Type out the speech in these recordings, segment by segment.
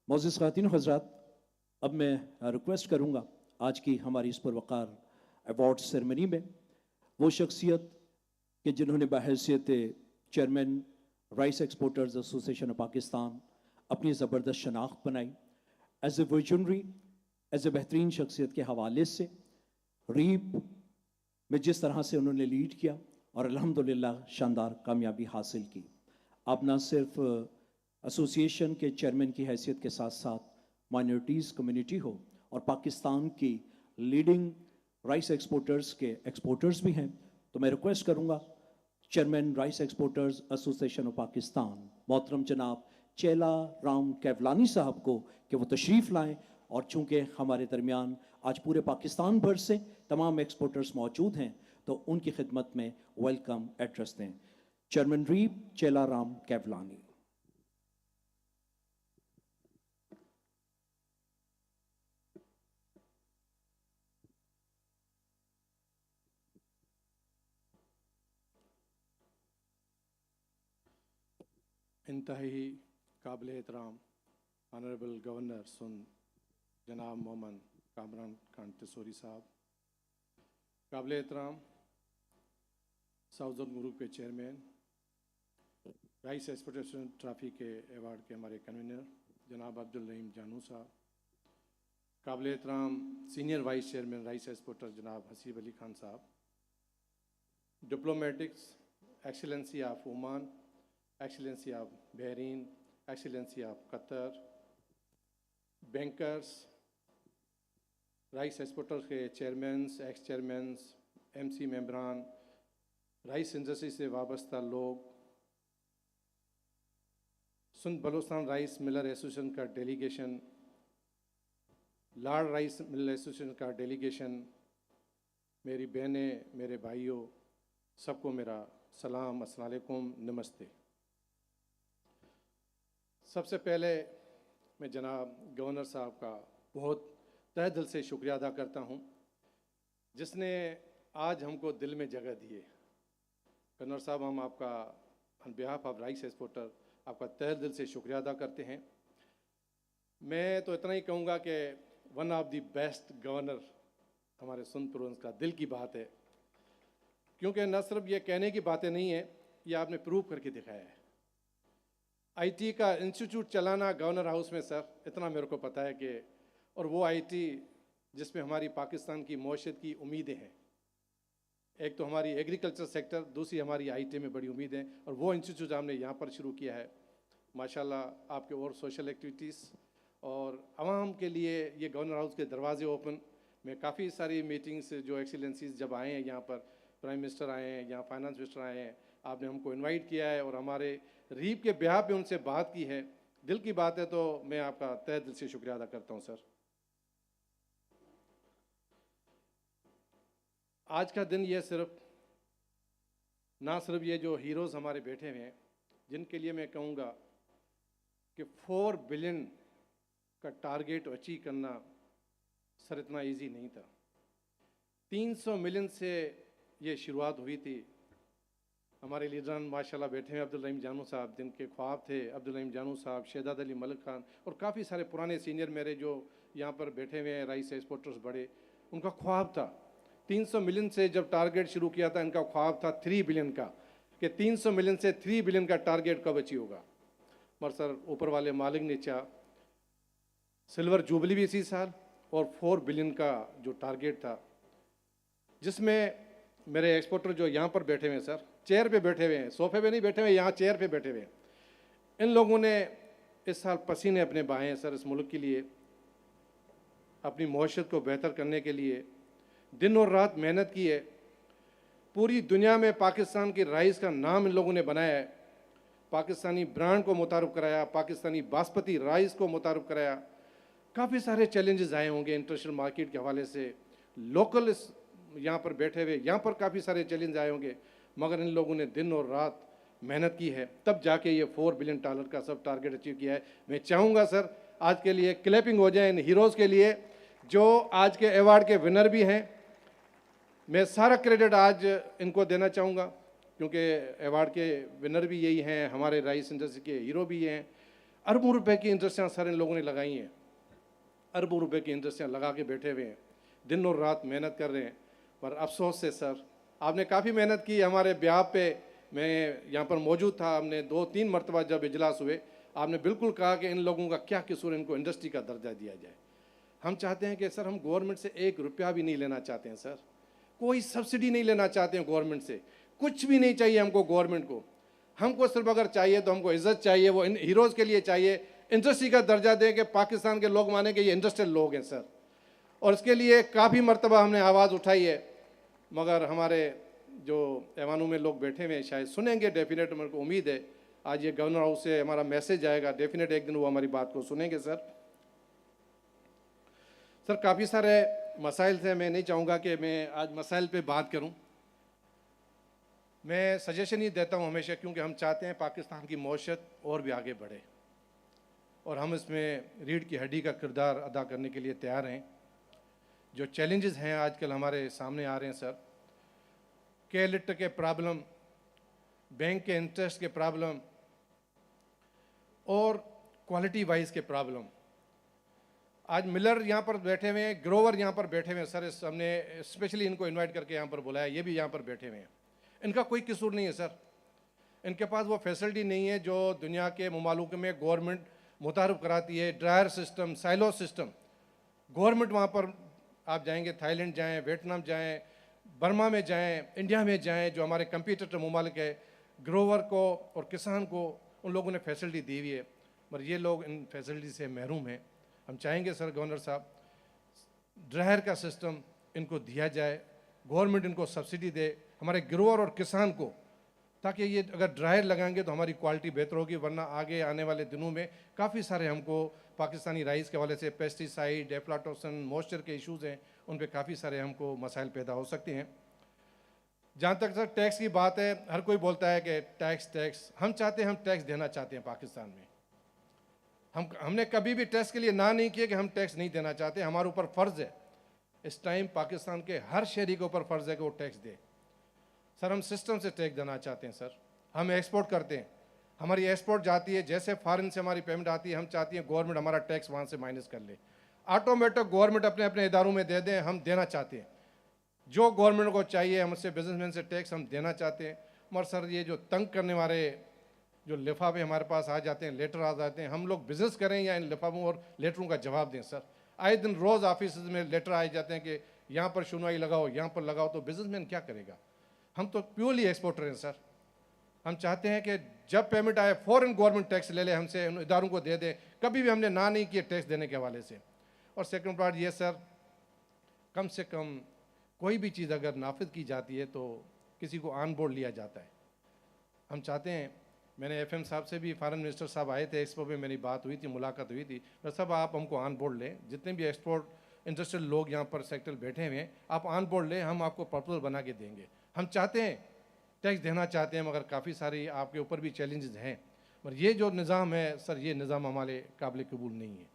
मोअज़्ज़ज़ ख़वातीन हज़रात, अब मैं रिक्वेस्ट करूँगा आज की हमारी इस पुरवक़ार अवार्ड सेरेमनी में वो शख्सियत कि जिन्होंने बहैसियत chairman rice exporters association of Pakistan अपनी ज़बरदस्त शनाख्त बनाई as a visionary, as a बेहतरीन शख्सियत के हवाले से रीप में जिस तरह से उन्होंने लीड किया और अल्हम्दुलिल्लाह शानदार कामयाबी हासिल की। आप ना सिर्फ एसोसिएशन के चेयरमैन की हैसियत के साथ साथ माइनॉरिटीज़ कम्युनिटी हो और पाकिस्तान की लीडिंग राइस एक्सपोर्टर्स के एक्सपोर्टर्स भी हैं, तो मैं रिक्वेस्ट करूंगा chairman rice exporters association of Pakistan मोहतरम जनाब चेला राम केवलानी साहब को कि वो तशरीफ़ लाएं और चूँकि हमारे दरमियान आज पूरे पाकिस्तान भर से तमाम एक्सपोर्टर्स मौजूद हैं तो उनकी खिदमत में वेलकम एड्रेस दें। चेयरमैन रीप चेला राम केवलानी। इंतहाई काबिल एहतराम ऑनरेबल गवर्नर सुन जनाब मोहम्मद कामरान खान तसूरी साहब, काबिल एहतराम साउथ जोन ग्रुप के चेयरमैन, राइस एक्सपोर्टेशन ट्रॉफी के अवार्ड के हमारे कन्वीनर जनाब अब्दुल रहीम जानू साहब, काबिल एहतराम senior vice chairman rice exporter जनाब हसीब अली खान साहब, diplomatics excellency of Oman, excellency of Bahrain, excellency of Qatar, bankers, rice exporters के चेयरमैन्स, एक्स चेयरमैन्स, एमसी मेंबरान, राइस इंडस्ट्री से वाबस्ता लोग, Sindh Balochistan rice miller association का डेलीगेशन, लार्ड राइस मिलर एसोसिएशन का डेलीगेशन, मेरी बहनें, मेरे भाइयों, सबको मेरा सलाम, अस्सलाम वालेकुम, नमस्ते। सबसे पहले मैं जनाब गवर्नर साहब का बहुत तहे दिल से शुक्रिया अदा करता हूं, जिसने आज हमको दिल में जगह दी है। गवर्नर साहब, हम आपका on behalf of rice exporter आपका तहे दिल से शुक्रिया अदा करते हैं। मैं तो इतना ही कहूँगा कि one of the best governor हमारे सुन प्रोविंस का दिल की बात है, क्योंकि न सिर्फ ये कहने की बातें नहीं है, ये आपने प्रूव करके दिखाया है। आईटी का इंस्टीट्यूट चलाना गवर्नर हाउस में सर, इतना मेरे को पता है कि, और वो आईटी जिसमें हमारी पाकिस्तान की मौशत की उम्मीदें हैं। एक तो हमारी एग्रीकल्चर सेक्टर, दूसरी हमारी आईटी में बड़ी उम्मीद है, और वो इंस्टीट्यूट हमने यहाँ पर शुरू किया है। माशाल्लाह आपके और सोशल एक्टिविटीज़ और आवाम के लिए ये गवर्नर हाउस के दरवाजे ओपन। मैं काफ़ी सारी मीटिंग्स जो एक्सीलेंसीज जब आए हैं यहाँ पर, प्राइम मिनिस्टर आए हैं, यहाँ फाइनेंस मिनिस्टर आए हैं, आपने हमको इनवाइट किया है और हमारे रीप के ब्याह पे उनसे बात की है। दिल की बात है, तो मैं आपका तहे दिल से शुक्रिया अदा करता हूँ सर। आज का दिन ये ना सिर्फ ये जो हीरोज़ हमारे बैठे हुए हैं, जिनके लिए मैं कहूँगा कि 4 बिलियन का टारगेट अचीव करना सर इतना इजी नहीं था। 300 मिलियन से ये शुरुआत हुई थी। हमारे लीडरान माशाल्लाह बैठे हैं, अब्दुल रहीम जानू साहब, जिनके ख्वाब थे, अब्दुल रहीम जानू साहब, शहजाद अली मलिक खान और काफ़ी सारे पुराने सीनियर मेरे जो यहाँ पर बैठे हुए हैं राइस एक्सपोर्टर्स बड़े, उनका ख्वाब था 300 मिलियन से जब टारगेट शुरू किया था, इनका ख्वाब था 3 बिलियन का, कि 300 मिलियन से 3 बिलियन का टारगेट कब अचीव होगा। मगर सर ऊपर वाले मालिक ने चाहा, सिल्वर जुबली भी इसी साल और 4 बिलियन का जो टारगेट था, जिसमें मेरे एक्सपोर्टर जो यहाँ पर बैठे हुए हैं सर, चेयर पे बैठे हुए हैं, सोफे पे नहीं बैठे हुए, यहाँ चेयर पे बैठे हुए हैं, इन लोगों ने इस साल पसीने अपने बहाए हैं सर इस मुल्क के लिए, अपनी मौशत को बेहतर करने के लिए दिन और रात मेहनत की है। पूरी दुनिया में पाकिस्तान की राइस का नाम इन लोगों ने बनाया है, पाकिस्तानी ब्रांड को मुतारुफ कराया, पाकिस्तानी बासमती राइस को मुतारुफ कराया। काफ़ी सारे चैलेंजेस आए होंगे इंटरनेशनल मार्केट के हवाले से, लोकल यहाँ पर बैठे हुए यहाँ पर काफ़ी सारे चैलेंज आए होंगे, मगर इन लोगों ने दिन और रात मेहनत की है, तब जाके ये 4 बिलियन डॉलर का सब टारगेट अचीव किया है। मैं चाहूँगा सर आज के लिए क्लैपिंग हो जाए इन हीरोज़ के लिए जो आज के अवार्ड के विनर भी हैं। मैं सारा क्रेडिट आज इनको देना चाहूँगा, क्योंकि अवार्ड के विनर भी यही हैं, हमारे राइस इंडस्ट्री के हीरो भी हैं, अरबों रुपए की इंडस्ट्रियाँ सर इन लोगों ने लगाई हैं, अरबों रुपए की इंडस्ट्रियाँ लगा के बैठे हुए हैं, दिन और रात मेहनत कर रहे हैं। पर अफसोस से सर, आपने काफ़ी मेहनत की। हमारे ब्याह पे मैं यहाँ पर मौजूद था, हमने 2-3 मरतबा जब इजलास हुए, आपने बिल्कुल कहा कि इन लोगों का क्या कसूर, इनको इंडस्ट्री का दर्जा दिया जाए। हम चाहते हैं कि सर, हम गवर्नमेंट से 1 रुपया भी नहीं लेना चाहते हैं सर, कोई सब्सिडी नहीं लेना चाहते हैं गवर्नमेंट से, कुछ भी नहीं चाहिए हमको गवर्नमेंट को। हमको सिर्फ अगर चाहिए तो हमको इज्जत चाहिए, वो इन हीरोज़ के लिए चाहिए, इंडस्ट्री का दर्जा दे के पाकिस्तान के लोग माने कि ये इंडस्ट्रियल लोग हैं सर। और इसके लिए काफ़ी मरतबा हमने आवाज़ उठाई है, मगर हमारे जो ऐवानों में लोग बैठे हुए हैं शायद सुनेंगे, डेफिनेट मेरे को उम्मीद है आज ये गवर्नर हाउस से हमारा मैसेज आएगा, डेफिनेट एक दिन वो हमारी बात को सुनेंगे सर। सर, काफ़ी सारे मसाइल थे, मैं नहीं चाहूँगा कि मैं आज मसाइल पे बात करूँ। मैं सजेशन ही देता हूँ हमेशा, क्योंकि हम चाहते हैं पाकिस्तान की मौशत और भी आगे बढ़े और हम इसमें रीढ़ की हड्डी का किरदार अदा करने के लिए तैयार हैं। जो चैलेंजेस हैं आजकल हमारे सामने आ रहे हैं सर, के लिट के प्रॉब्लम, बैंक के इंटरेस्ट के प्रॉब्लम और क्वालिटी वाइज के प्रॉब्लम। आज मिलर यहाँ पर बैठे हुए हैं, ग्रोवर यहाँ पर बैठे हुए हैं सर, हमने स्पेशली इनको इनवाइट करके यहाँ पर बुलाया, ये भी यहाँ पर बैठे हुए हैं। इनका कोई कसूर नहीं है सर, इनके पास वो फैसिलिटी नहीं है जो दुनिया के ममालिक में गवर्नमेंट मुतारफ़ कराती है। Dryer system, silo system, government वहाँ पर आप जाएंगे, थाईलैंड जाएं, वियतनाम जाएं, बर्मा में जाएं, इंडिया में जाएं, जो हमारे कंपीटिटर ममालिक है, ग्रोवर को और किसान को उन लोगों ने फैसिलिटी दी हुई है, पर ये लोग इन फैसिलिटी से महरूम हैं। हम चाहेंगे सर गवर्नर साहब, ड्रायर का सिस्टम इनको दिया जाए, गवर्नमेंट इनको सब्सिडी दे हमारे ग्रोवर और किसान को, ताकि ये अगर ड्रायर लगाएंगे तो हमारी क्वालिटी बेहतर होगी। वरना आगे आने वाले दिनों में काफ़ी सारे हमको पाकिस्तानी राइस के हवाले से पेस्टिसाइड, एफ्लाटोक्सिन, मॉइस्चर के इश्यूज़ हैं, उन पे काफ़ी सारे हमको मसाइल पैदा हो सकते हैं। जहाँ तक सर टैक्स की बात है, हर कोई बोलता है कि टैक्स, हम चाहते हैं, हम टैक्स देना चाहते हैं पाकिस्तान में। हमने कभी भी टैक्स के लिए ना नहीं किया कि हम टैक्स नहीं देना चाहते। हमारे ऊपर फ़र्ज़ है, इस टाइम पाकिस्तान के हर शहरी के ऊपर फ़र्ज़ है कि वो टैक्स दे। सर, हम सिस्टम से टैक्स देना चाहते हैं सर। हम एक्सपोर्ट करते हैं, हमारी एक्सपोर्ट जाती है, जैसे फॉरेन से हमारी पेमेंट आती है, हम चाहते हैं गवर्नमेंट हमारा टैक्स वहाँ से माइनस कर ले, ऑटोमेटिक गवर्नमेंट अपने अपने इदारों में दे दें। हम देना चाहते हैं जो गवर्नमेंट को चाहिए, हमसे बिजनेसमैन से टैक्स हम देना चाहते हैं। मगर सर, ये जो तंग करने वाले जो लिफाफे हमारे पास आ जाते हैं, लेटर आ जाते हैं, हम लोग बिज़नेस करें या इन लिफाफों और लेटरों का जवाब दें सर। आए दिन रोज़ ऑफिस में लेटर आए जाते हैं कि यहाँ पर सुनवाई लगाओ, यहाँ पर लगाओ, तो बिजनेसमैन क्या करेगा? हम तो प्योरली एक्सपोर्टर हैं सर। हम चाहते हैं कि जब पेमेंट आए फ़ौरन गवर्नमेंट टैक्स ले ले हमसे, उन इदारों को दे दे। कभी भी हमने ना नहीं किया टैक्स देने के हवाले से। और सेकंड पार्ट ये सर, कम से कम कोई भी चीज़ अगर नाफिज की जाती है तो किसी को ऑन बोर्ड लिया जाता है। हम चाहते हैं, मैंने FM साहब से भी, फॉरेन मिनिस्टर साहब आए थे, एक्सपो पे मेरी बात हुई थी, मुलाकात हुई थी, तो सब आप हमको ऑन बोर्ड लें, जितने भी एक्सपोर्ट इंडस्ट्रियल लोग यहाँ पर सेक्टर बैठे हुए हैं, आप ऑन बोर्ड लें, हम आपको प्रपोजल बना के देंगे। हम चाहते हैं, टैक्स देना चाहते हैं, मगर काफ़ी सारी आपके ऊपर भी चैलेंजेस हैं। पर ये जो निज़ाम है सर, ये निज़ाम हमारे काबिल कबूल नहीं है।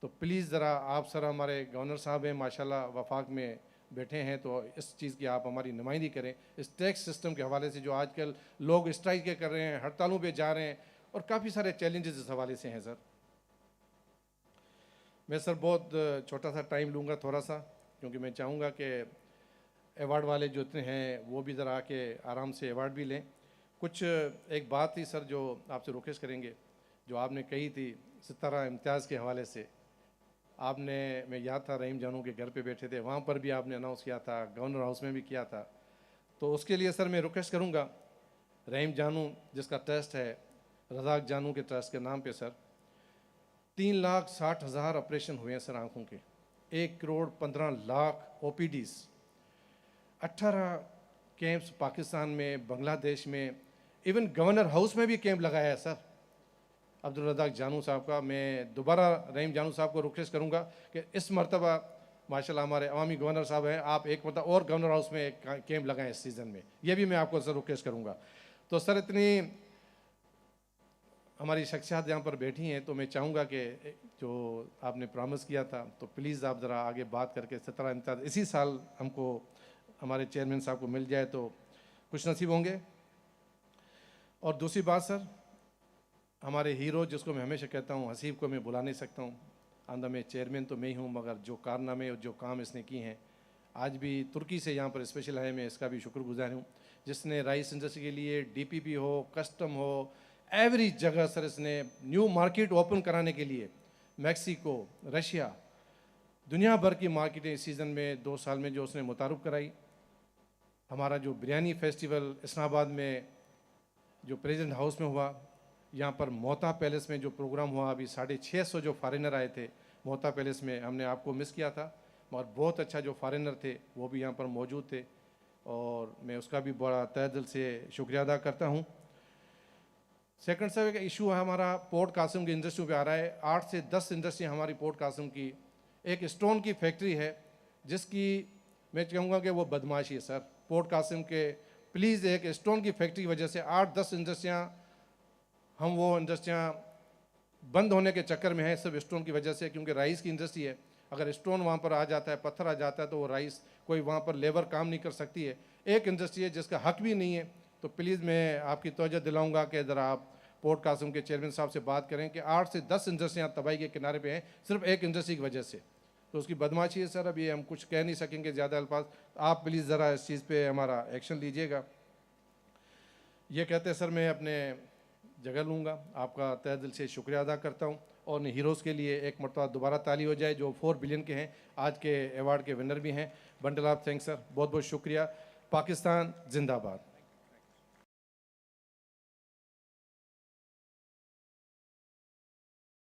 तो प्लीज़ ज़रा आप सर, हमारे गवर्नर साहब हैं माशाल्लाह, वफाक में बैठे हैं, तो इस चीज़ की आप हमारी नुमाइंदगी करें। इस टैक्स सिस्टम के हवाले से जो आजकल लोग स्ट्राइक कर रहे हैं, हड़तालों पे जा रहे हैं, और काफ़ी सारे चैलेंजेस इस हवाले से हैं सर। मैं सर बहुत छोटा सा टाइम लूँगा थोड़ा सा, क्योंकि मैं चाहूँगा कि अवार्ड वाले जो इतने हैं वो भी ज़रा आके आराम से अवार्ड भी लें। कुछ एक बात थी सर जो आपसे रिक्वेस्ट करेंगे, जो आपने कही थी सितारा इम्तियाज़ के हवाले से। आपने, मैं याद था, रहीम जानू के घर पे बैठे थे, वहाँ पर भी आपने अनाउंस किया था, गवर्नर हाउस में भी किया था। तो उसके लिए सर मैं रिक्वेस्ट करूँगा, रहीम जानू जिसका ट्रस्ट है, रज़ाक जानू के ट्रस्ट के नाम पे सर 3,60,000 ऑपरेशन हुए हैं सर आँखों के, 1,15,00,000 OPDs, 18 कैंप्स पाकिस्तान में, बांग्लादेश में, इवन गवर्नर हाउस में भी कैंप लगाया है सर अब्दुल रज़ाक जानू साहब का। मैं दोबारा रहीम जानू साहब को रिक्वेस्ट करूंगा कि इस मरतबा माशाल्लाह हमारे अवामी गवर्नर साहब हैं, आप एक मरतबा और गवर्नर हाउस में एक कैंप लगाएं इस सीज़न में, ये भी मैं आपको सर रिक्वेस्ट करूंगा। तो सर, इतनी हमारी शख्सियात यहाँ पर बैठी हैं, तो मैं चाहूँगा कि जो आपने प्रॉमिस किया था, तो प्लीज़ आप ज़रा आगे बात करके सितारा इम्तियाज़ इसी साल हमको, हमारे चेयरमैन साहब को मिल जाए तो कुछ नसीब होंगे। और दूसरी बात सर, हमारे हीरो जिसको मैं हमेशा कहता हूँ, हसीब को मैं बुला नहीं सकता हूँ। अंदर में चेयरमैन तो मैं ही हूँ, मगर जो कारनामे और जो काम इसने किए हैं, आज भी तुर्की से यहाँ पर स्पेशल आए, मैं इसका भी शुक्रगुजार हूँ। जिसने राइस इंडस्ट्री के लिए डीपीपी हो, कस्टम हो, एवरी जगह सर इसने न्यू मार्केट ओपन कराने के लिए मैक्सिको, रशिया, दुनिया भर की मार्केटें इस सीज़न में 2 साल में जो उसने मुतारुफ कराई। हमारा जो बिरयानी फेस्टिवल इस्लामाबाद में जो प्रेसिडेंट हाउस में हुआ, यहाँ पर मोहता पैलेस में जो प्रोग्राम हुआ, अभी 650 जो फॉरेनर आए थे मोहता पैलेस में, हमने आपको मिस किया था, मगर बहुत अच्छा जो फॉरेनर थे वो भी यहाँ पर मौजूद थे, और मैं उसका भी बड़ा तहे दिल से शुक्रिया अदा करता हूँ। सेकंड सर्वे का इशू है हमारा पोर्ट कासिम की इंडस्ट्री पे आ रहा है। 8 से 10 इंडस्ट्री हमारी पोर्ट कासिम की, एक स्टोन की फैक्ट्री है जिसकी मैं कहूँगा कि वो बदमाशी है सर। पोर्ट कासिम के प्लीज़ एक स्टोन की फैक्ट्री की वजह से 8-10 इंडस्ट्रियाँ, हम वो इंडस्ट्रियाँ बंद होने के चक्कर में हैं सिर्फ स्टोन की वजह से, क्योंकि राइस की इंडस्ट्री है। अगर स्टोन वहाँ पर आ जाता है, पत्थर आ जाता है, तो वो राइस कोई वहाँ पर लेबर काम नहीं कर सकती है। एक इंडस्ट्री है जिसका हक भी नहीं है। तो प्लीज़ मैं आपकी तवज्जो दिलाऊंगा कि ज़रा आप पोर्ट कासिम के चेयरमैन साहब से बात करें कि 8 से 10 इंडस्ट्रियाँ तबाही के किनारे पे हैं सिर्फ एक इंडस्ट्री की वजह से। तो उसकी बदमाशी है सर, अभी हम कुछ कह नहीं सकेंगे ज़्यादा अल्फाज। आप प्लीज़ ज़रा इस चीज़ पे हमारा एक्शन लीजिएगा। ये कहते सर मैं अपने जगह लूँगा। आपका तहे दिल से शुक्रिया अदा करता हूँ, और इन हीरोज़ के लिए एक मरतबा दोबारा ताली हो जाए जो 4 बिलियन के हैं, आज के अवार्ड के विनर भी हैं। बंडल ऑफ थैंक्स सर, बहुत बहुत शुक्रिया। पाकिस्तान जिंदाबाद।